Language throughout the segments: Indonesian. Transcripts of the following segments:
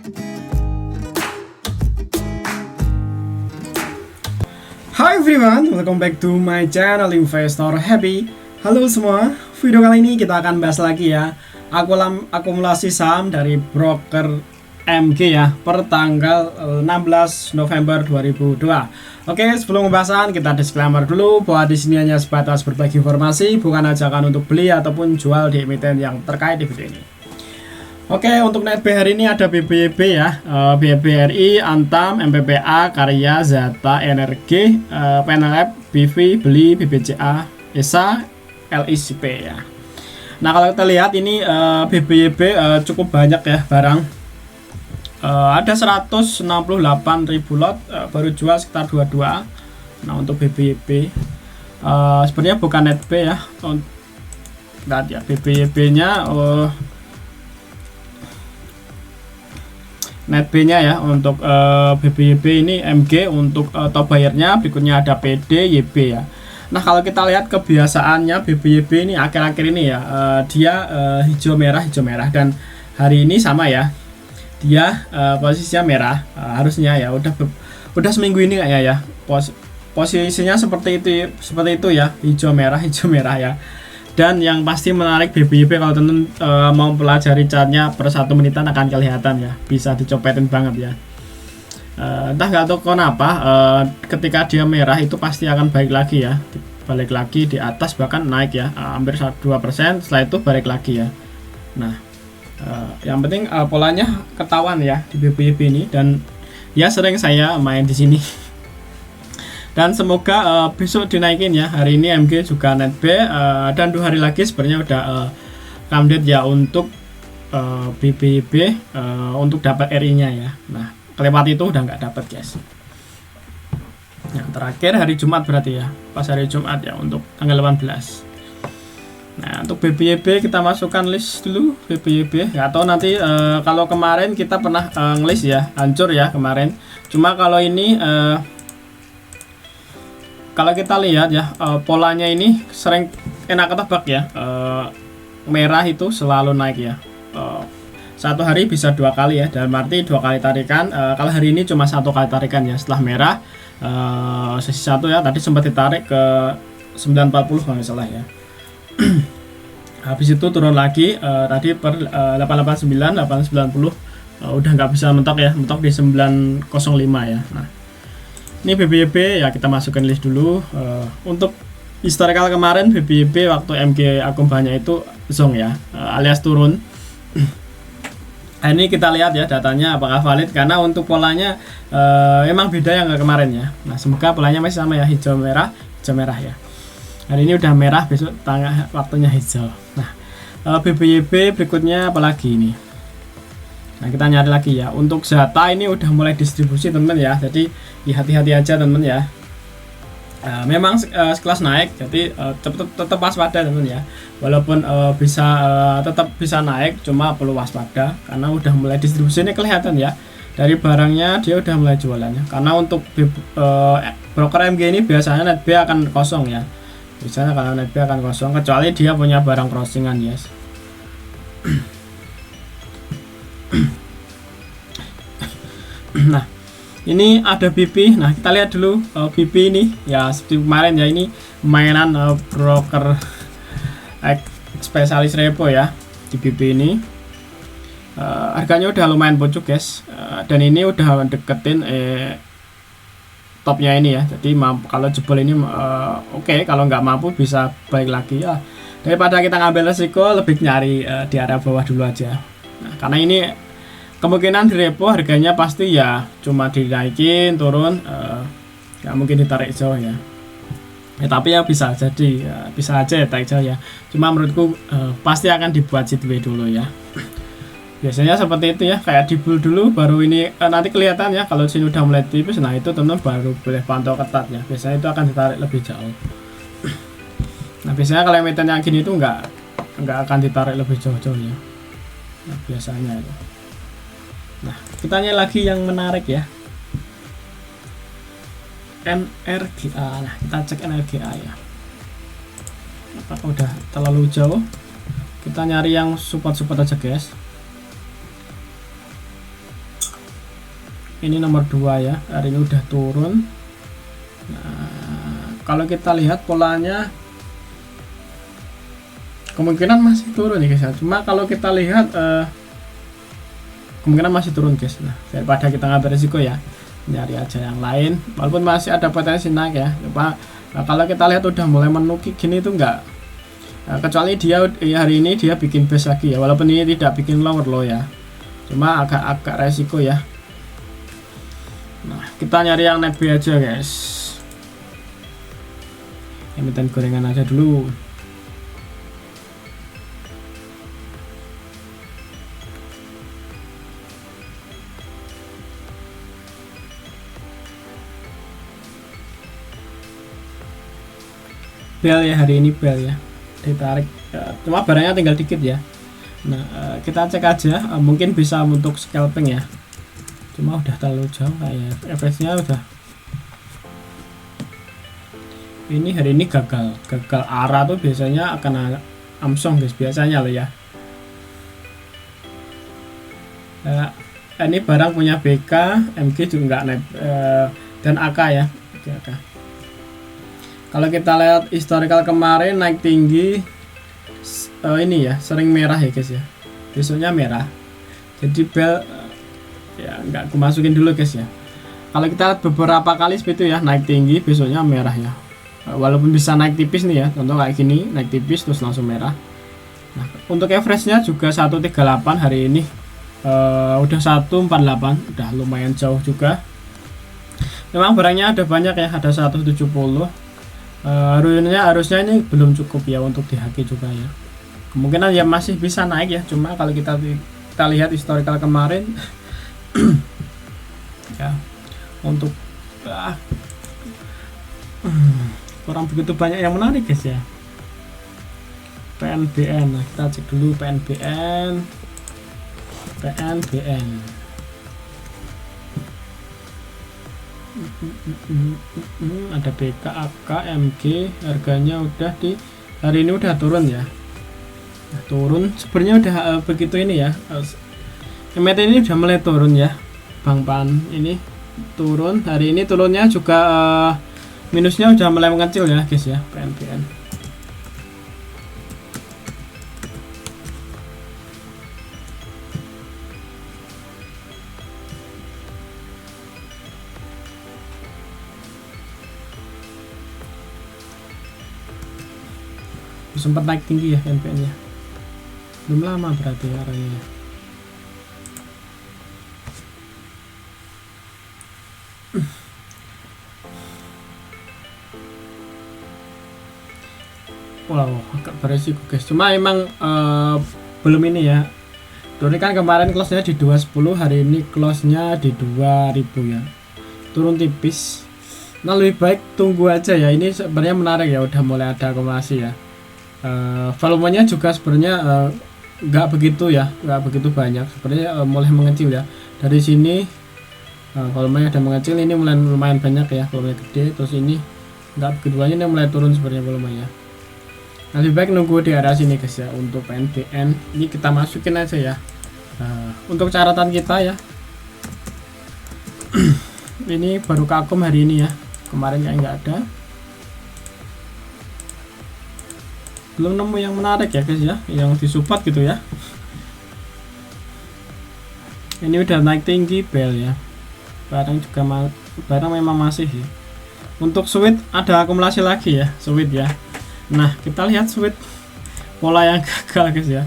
Hi everyone, welcome back to my channel Investor Happy. Halo semua, video kali ini kita akan bahas lagi ya akumulasi saham dari broker MG ya per tanggal 16 November 2002. Oke, sebelum pembahasan kita disclaimer dulu bahwa di sini hanya sebatas berbagi informasi, bukan ajakan untuk beli ataupun jual di emiten yang terkait di video ini. Oke, untuk netb hari ini ada BBYB ya, BBRI, Antam, MPPA, Karya, Zata, Energi, Penelab, BV, Beli, BBCA, ESA, LICP ya. Nah kalau kita lihat ini BBYB cukup banyak ya barang, ada 168.000 lot, baru jual sekitar 22. Nah untuk BBYB sebenarnya bukan netb ya, lihat ya BBYB nya netb-nya ya untuk BBYB ini MG untuk top buyer-nya, berikutnya ada PD, YB ya. Nah kalau kita lihat kebiasaannya BBYB ini akhir-akhir ini ya, dia hijau merah dan hari ini sama ya, dia posisinya merah, harusnya ya udah seminggu ini kayaknya ya posisinya seperti itu ya, hijau merah ya. Dan yang pasti menarik BBYB kalau teman mau pelajari chartnya per 1 menitan akan kelihatan ya, bisa dicopetin banget ya. Entah nggak tahu kenapa ketika dia merah itu pasti akan balik lagi ya, balik lagi di atas bahkan naik ya, hampir 2%, setelah itu balik lagi ya. Nah yang penting polanya ketahuan ya di BBYB ini, dan ya sering saya main di sini. Dan semoga besok dinaikin ya. Hari ini MG juga netb, dan 2 hari lagi sebenarnya udah update ya untuk BBYB untuk dapat RI nya ya. Nah kelewat itu udah nggak dapat guys. Nah terakhir hari Jumat berarti ya, pas hari Jumat ya untuk tanggal 18. Nah untuk BBYB kita masukkan list dulu BBYB. Nggak tahu nanti kalau kemarin kita pernah ngelist ya, hancur ya kemarin. Cuma kalau ini kalau kita lihat ya polanya ini sering enak ketebak ya, merah itu selalu naik ya, satu hari bisa 2 kali ya, dalam arti 2 kali tarikan. Kalau hari ini cuma 1 kali tarikan ya, setelah merah sesi 1 ya, tadi sempat ditarik ke 940 kalau nggak salah ya. Habis itu turun lagi tadi per 889 890, udah nggak bisa mentok ya, mentok di 905 ya. Nah ini BBYB ya, kita masukkan list dulu. Untuk historical kemarin BBYB waktu MG akum banyak itu zong ya, alias turun. Nah, ini kita lihat ya datanya apakah valid, karena untuk polanya emang beda yang kemarin ya. Nah semoga polanya masih sama ya, hijau merah ya. Hari ini udah merah, besok tengah waktunya hijau. Nah BBYB berikutnya apalagi ini. Nah kita nyari lagi ya, untuk Zata ini udah mulai distribusi teman-teman ya, jadi hati-hati aja teman-teman ya. Memang sekelas naik, jadi tetap waspada teman-teman ya, walaupun tetap bisa naik, cuma perlu waspada karena udah mulai distribusi. Ini kelihatan ya dari barangnya, dia udah mulai jualannya. Karena untuk broker MG ini biasanya netb akan kosong ya, biasanya kalau netb akan kosong kecuali dia punya barang crossingan yes. Nah ini ada BP. Nah kita lihat dulu BP ini ya, seperti kemarin ya, ini mainan broker spesialis repo ya. Di BP ini harganya udah lumayan bocok guys, dan ini udah deketin topnya ini ya, jadi kalau jebol ini oke, kalau nggak mampu bisa balik lagi ya. Daripada kita ngambil resiko, lebih nyari di area bawah dulu aja. Nah, karena ini kemungkinan di repo harganya pasti ya cuma dinaikin turun, nggak mungkin ditarik jauh ya. Tapi ya bisa jadi bisa aja ya tarik jauh ya. Cuma menurutku pasti akan dibuat sideway dulu ya. Biasanya seperti itu ya, kayak di bull dulu baru ini nanti kelihatan ya, kalau sini udah mulai tipis, nah itu teman-teman baru boleh pantau ketat ya. Biasanya itu akan ditarik lebih jauh. Nah biasanya kalau emiten yang gini itu nggak akan ditarik lebih jauh-jauh ya. Nah biasanya itu. Nah kita tanya lagi yang menarik ya, NRGA. Nah kita cek NRGA ya, apakah udah terlalu jauh. Kita nyari yang support aja guys. ini nomor 2 ya, hari ini udah turun. Nah, kalau kita lihat polanya kemungkinan masih turun ya guys ya. Cuma kalau kita lihat kemungkinan masih turun guys. Nah, daripada kita ngambil resiko ya, nyari aja yang lain walaupun masih ada potensi naik ya. Nah, kalau kita lihat udah mulai menukik gini itu enggak, kecuali dia hari ini dia bikin base lagi ya, walaupun ini tidak bikin lower low ya, cuma agak resiko ya. Nah, kita nyari yang naik B aja guys, emiten gorengan aja dulu. Bel ya, hari ini bel ya, ditarik ya, cuma barangnya tinggal dikit ya. Nah, kita cek aja, mungkin bisa untuk scalping ya, cuma udah terlalu jauh kayak efeknya udah. Ini hari ini gagal arah tuh biasanya akan amsong guys, biasanya loh ya. Ini barang punya BK, MG juga nggak naik, dan AK ya, AK. Kalau kita lihat historical kemarin naik tinggi, ini ya sering merah ya guys ya, besoknya merah. Jadi bel ya nggak aku masukin dulu guys ya. Kalau kita lihat beberapa kali seperti itu ya, naik tinggi besoknya merah ya. Walaupun bisa naik tipis nih ya, contoh kayak gini naik tipis terus langsung merah. Nah, untuk average-nya juga 138 hari ini, udah 148, udah lumayan jauh juga. Memang barangnya ada banyak ya, ada 170. Harusnya ini belum cukup ya untuk dihaki juga ya. Kemungkinan ya masih bisa naik ya, cuma kalau kita lihat historical kemarin ya untuk kurang begitu banyak yang menarik guys ya. PNBN, nah, kita cek dulu PNBN. Ada BK, AK, MG, harganya udah di hari ini udah turun ya. Nah, turun sebenarnya udah begitu ini ya. MT ini udah mulai turun ya. Bang Pan ini turun, hari ini turunnya juga minusnya udah mulai mengecil ya guys ya, PNBN. Sempat naik tinggi ya NPN nya, belum lama berarti arahnya ya. Wow, agak beresiko guys, cuma emang belum ini ya. Turun kan kemarin close nya di 210, hari ini close nya di 2000 ya, turun tipis. Nah, lebih baik tunggu aja ya, ini sebenarnya menarik ya, udah mulai ada akumulasi ya. Volumenya juga sebenarnya nggak begitu ya, nggak begitu banyak sebenarnya, mulai mengecil ya dari sini. Volumenya udah mengecil, ini mulai lumayan banyak ya, volumenya gede, terus ini nggak begitu banyak, ini mulai turun sebenarnya volumenya. Nah, lebih baik nunggu di area sini guys ya. Untuk PNBN ini kita masukin aja ya, untuk catatan kita ya. Ini baru kakum hari ini ya, kemarin kayak nggak ada. Belum nemu yang menarik ya guys ya, yang disupport gitu ya. Ini udah naik tinggi bel ya, barang juga barang memang masih ya. Untuk sweet ada akumulasi lagi ya, sweet ya. Nah, kita lihat sweet pola yang gagal guys ya.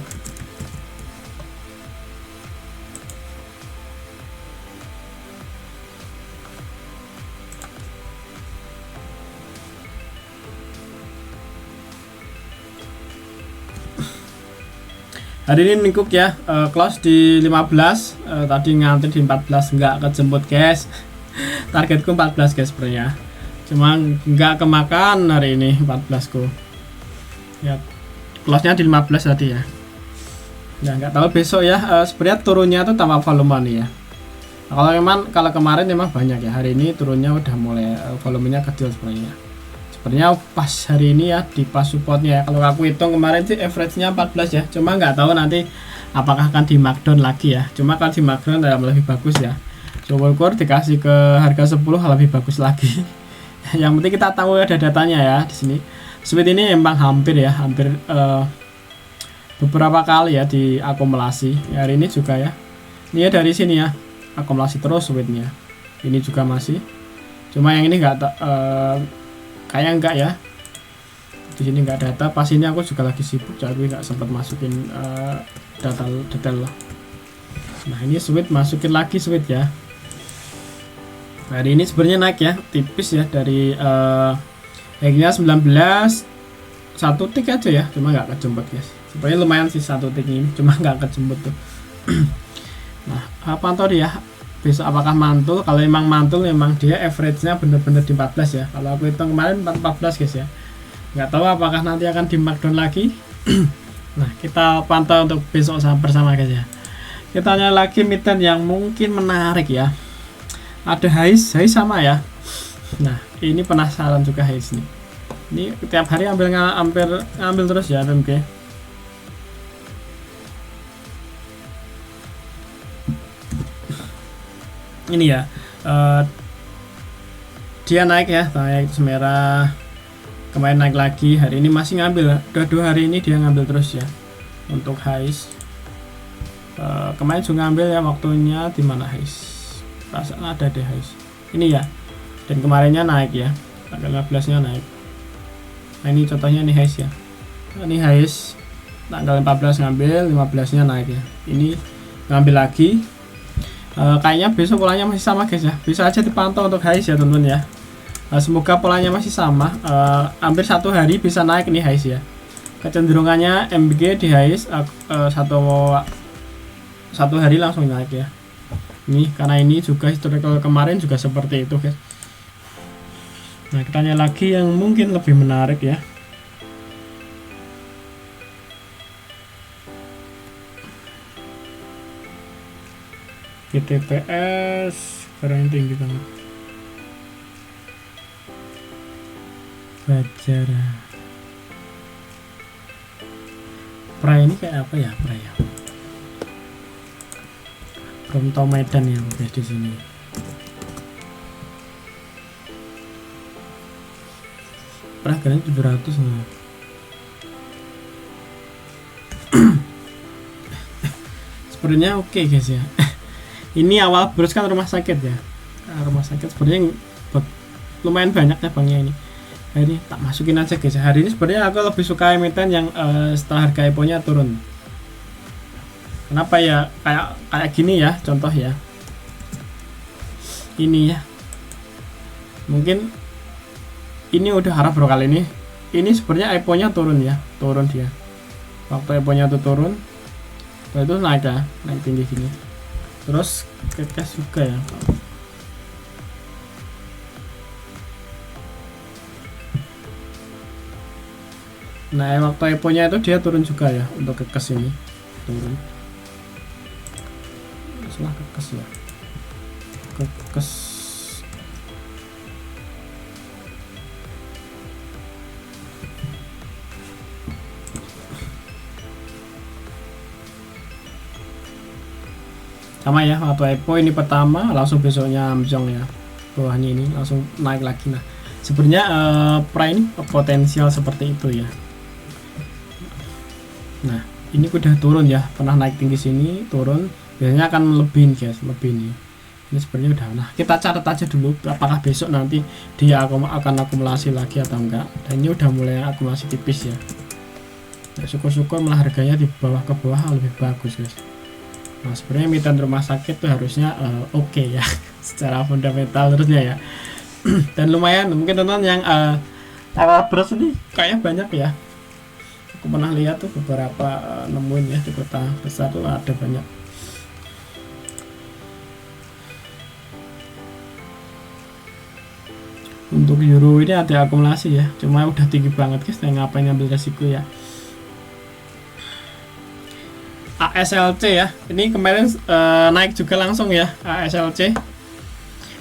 Hari ini ningkuk ya, close di 15, tadi ngantri di 14, nggak kejemput guys. Targetku 14 guys sebenarnya, cuma nggak kemakan hari ini 14 ku ya, close nya di 15 tadi ya. Ya nggak tahu besok ya, sebenarnya turunnya tuh tanpa volume nih ya. Nah, kalau kemarin memang banyak ya, hari ini turunnya udah mulai volumenya kecil sebenarnya. Sebenarnya pas hari ini ya, di pas supportnya ya, kalau aku hitung kemarin sih average nya 14 ya, cuma nggak tahu nanti apakah akan di markdown lagi ya. Cuma kalau di markdown lebih bagus ya. syukur dikasih ke harga 10 lebih bagus lagi. Yang penting kita tahu ada datanya ya di sini. Sweet ini emang hampir beberapa kali ya diakumulasi. Hari ini juga ya. Ini ya dari sini ya, akumulasi terus sweetnya. Ini juga masih. Cuma yang ini kayak enggak ya. Di sini enggak data. Pas ini aku juga lagi sibuk, jadi enggak sempat masukin detail. Nah ini sweet, masukin lagi sweet ya. Hari ini sebenarnya naik ya, tipis ya dari naiknya 19 satu tik aja ya, cuma nggak kejemput guys. Sebenarnya lumayan sih satu tik ini, cuma nggak kejemput tuh. Nah, pantau dia besok apakah mantul. Kalau emang mantul, memang dia average-nya bener-bener di 14 ya. Kalau aku hitung kemarin 14 guys ya. Nggak tahu apakah nanti akan di markdown lagi. Nah, kita pantau untuk besok bersama guys ya. Kita lihat lagi mitten yang mungkin menarik ya. Ada Hais sama ya. Nah, ini penasaran juga Hais nih. Ini tiap hari ngambil terus ya PMG. Ini ya. Dia naik ya, naik semerah. Kemarin naik lagi, hari ini masih ngambil. Udah 2 hari ini dia ngambil terus ya. Untuk Hais. Kemarin juga ngambil ya, waktunya di mana Hais? Perasaan ada deh Hais. Ini ya. Dan kemarinnya naik ya. Tanggal 15-nya naik. Nah, ini contohnya nih Hais ya. Ini Hais tanggal 14 ngambil, 15-nya naik ya. Ini ngambil lagi. Kayaknya besok polanya masih sama guys ya. Bisa aja dipantau untuk Hais ya teman-teman ya. Semoga polanya masih sama. Hampir 1 hari bisa naik nih Hais ya. Kecenderungannya MBG di Hais satu hari langsung naik ya. Ini karena ini juga historical kemarin juga seperti itu guys. Nah, kita lihat lagi yang mungkin lebih menarik ya. GTPS keren tinggi banget. Bajara. Pra ini kayak apa ya, Pra ya? Belum tahu Medan ya guys di sini. Harganya 700 nah. Sebenarnya oke guys ya. Ini awal bros kan rumah sakit ya. Rumah sakit sebenarnya lumayan banyak ya banknya ini. Nah, ini tak masukin aja guys. Hari ini sebenarnya aku lebih suka emiten yang setelah harga IPO-nya turun. Kenapa ya kayak gini ya, contoh ya. Ini ya. Mungkin ini udah harap bro kali ini. Ini sebenarnya IPO-nya turun ya, turun dia. Waktu IPO-nya tuh turun, itu naik ya, naik tinggi gini. Terus ke cash juga ya. Nah, waktu IPO-nya itu dia turun juga ya untuk ke cash ini, turun. Salah kekes ya, kekes sama ya. Waktu IPO ini pertama langsung besoknya amjong ya, bawahnya ini langsung naik lagi. Nah sebenarnya pra ini potensial seperti itu ya. Nah ini udah turun ya, pernah naik tinggi sini turun, biasanya akan lebih guys, lebih nih. Ini sebenarnya udah. Nah kita catat aja dulu apakah besok nanti dia akan akumulasi lagi atau enggak. Dan ini udah mulai akumulasi tipis ya. Nah, syukur-syukur malah harganya di bawah ke bawah lebih bagus guys. Nah sebenarnya emiten rumah sakit tuh harusnya oke ya secara fundamental terusnya ya. Dan lumayan mungkin teman-teman yang beras ini kayak banyak ya. Aku pernah lihat tuh beberapa nemuin ya di kota besar tuh ada banyak. Untuk euro ini ada akumulasi ya, cuma udah tinggi banget guys, saya ngapain ngambil resiko ya. ASLC ya, ini kemarin naik juga langsung ya ASLC.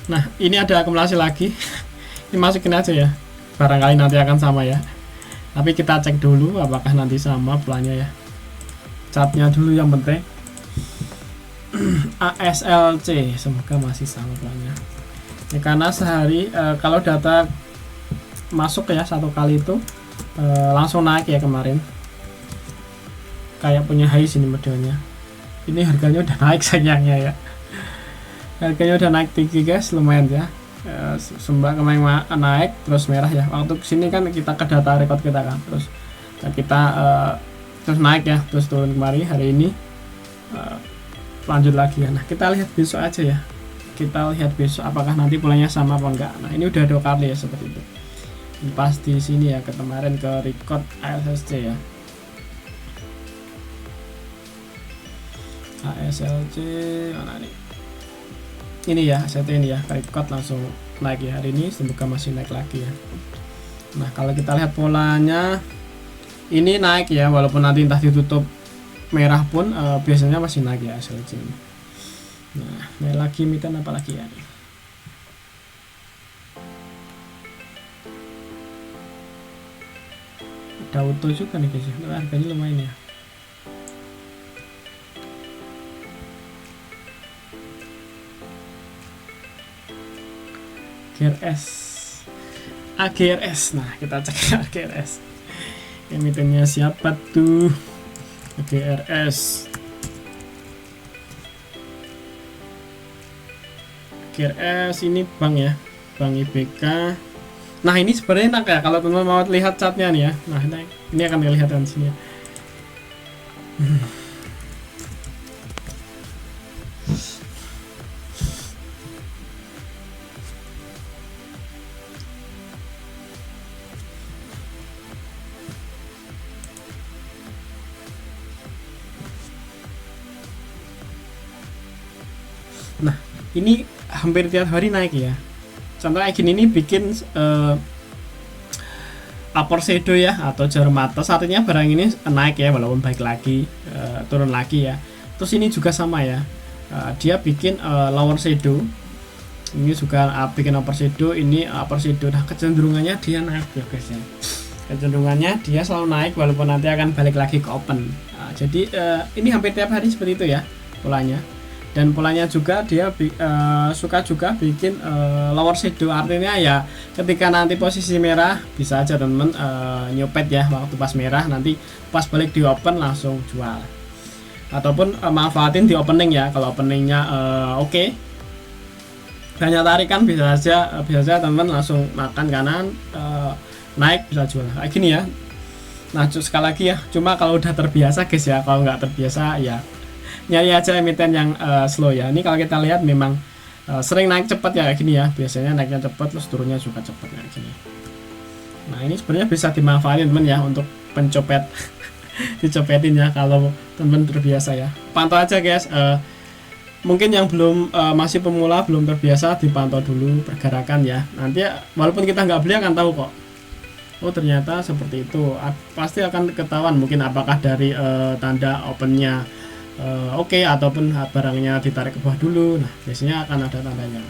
Nah ini ada akumulasi lagi. Ini masukin aja ya, barangkali nanti akan sama ya. Tapi kita cek dulu apakah nanti sama pelannya ya. Chartnya dulu yang penting. ASLC, semoga masih sama polanya ya, karena sehari kalau data masuk ya satu kali itu langsung naik ya kemarin, kayak punya high sini modelnya. Ini harganya udah naik sayangnya ya, harganya udah naik tinggi guys, lumayan ya. Sembah kemarin naik terus merah ya, waktu kesini kan kita ke data record kita kan, terus kita terus naik ya, terus turun kemari, hari ini lanjut lagi ya. Nah kita lihat besok aja ya, kita lihat besok apakah nanti polanya sama apa enggak. Nah ini udah 2 kali ya seperti itu, pas di sini ya, ke kemarin ke record ASLC ya, ASLC mana nih, ini ya ASLC ini ya, record langsung naik ya hari ini, semoga masih naik lagi ya. Nah kalau kita lihat polanya ini naik ya, walaupun nanti entah ditutup merah pun biasanya masih naik ya ASLC ini. Nah naik lagi emiten apa lagi ya nih. Ada auto juga nih guys, harganya lumayan ya. GRS, AGRS. Nah kita cek AGRS, emitennya siapa tuh? AGRS, AGRS ini bank ya, Bank IBK. Nah ini sebenarnya enak ya kalau teman-teman mau lihat chartnya nih ya. Nah ini akan kelihatan sini ya. Nah ini hampir tiap hari naik ya. Contoh kayak gini nih bikin upper shadow ya, atau jarum atas, artinya barang ini naik ya, walaupun baik lagi turun lagi ya. Terus ini juga sama ya, dia bikin lower shadow, ini juga bikin upper shadow, ini upper shadow. Nah kecenderungannya dia naik ya guys ya, kecenderungannya dia selalu naik walaupun nanti akan balik lagi ke open. Jadi ini hampir tiap hari seperti itu ya polanya. Dan polanya juga dia suka juga bikin lower shadow, artinya ya ketika nanti posisi merah bisa aja temen nyopet ya waktu pas merah, nanti pas balik di open langsung jual, ataupun manfaatin di opening ya. Kalau openingnya oke, banyak tarikan, bisa aja temen langsung makan kanan, naik bisa jual kayak gini ya. Nah sekali lagi ya, cuma kalau udah terbiasa guys ya, kalau nggak terbiasa ya nyari aja emiten yang slow ya. Ini kalau kita lihat memang sering naik cepat ya kayak gini ya, biasanya naiknya cepat terus turunnya juga cepat kayak gini. Nah ini sebenarnya bisa dimanfaatin teman ya untuk pencopet dicopetin ya kalau teman terbiasa ya. Pantau aja guys, mungkin yang belum masih pemula, belum terbiasa, dipantau dulu pergerakan ya. Nanti walaupun kita nggak beli akan tahu kok, oh ternyata seperti itu. Pasti akan ketahuan mungkin apakah dari tanda opennya oke, ataupun barangnya ditarik ke bawah dulu. Nah biasanya akan ada tandanya.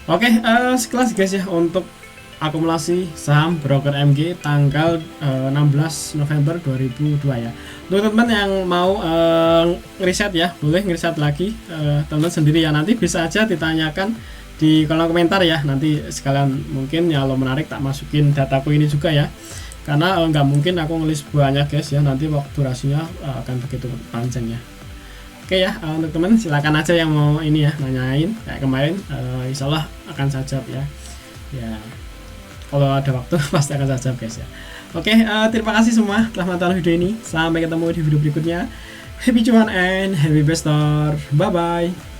Oke, sekelas guys ya untuk akumulasi saham broker MG tanggal 16 November 2002 ya. Untuk teman-teman yang mau ngeriset ya, boleh ngeriset lagi teman sendiri ya. Nanti bisa aja ditanyakan di kolom komentar ya. Nanti sekalian mungkin ya, kalau menarik tak masukin dataku ini juga ya, karena nggak mungkin aku ngelis banyak guys ya, nanti waktu durasinya akan begitu panjang ya. Oke ya, untuk teman silakan aja yang mau ini ya, nanyain kayak kemarin, insyaallah akan saya jawab ya. Ya kalau ada waktu pasti akan saya jawab guys ya. Oke, terima kasih semua telah menonton video ini, sampai ketemu di video berikutnya. Happy cuan and happy investor, bye bye.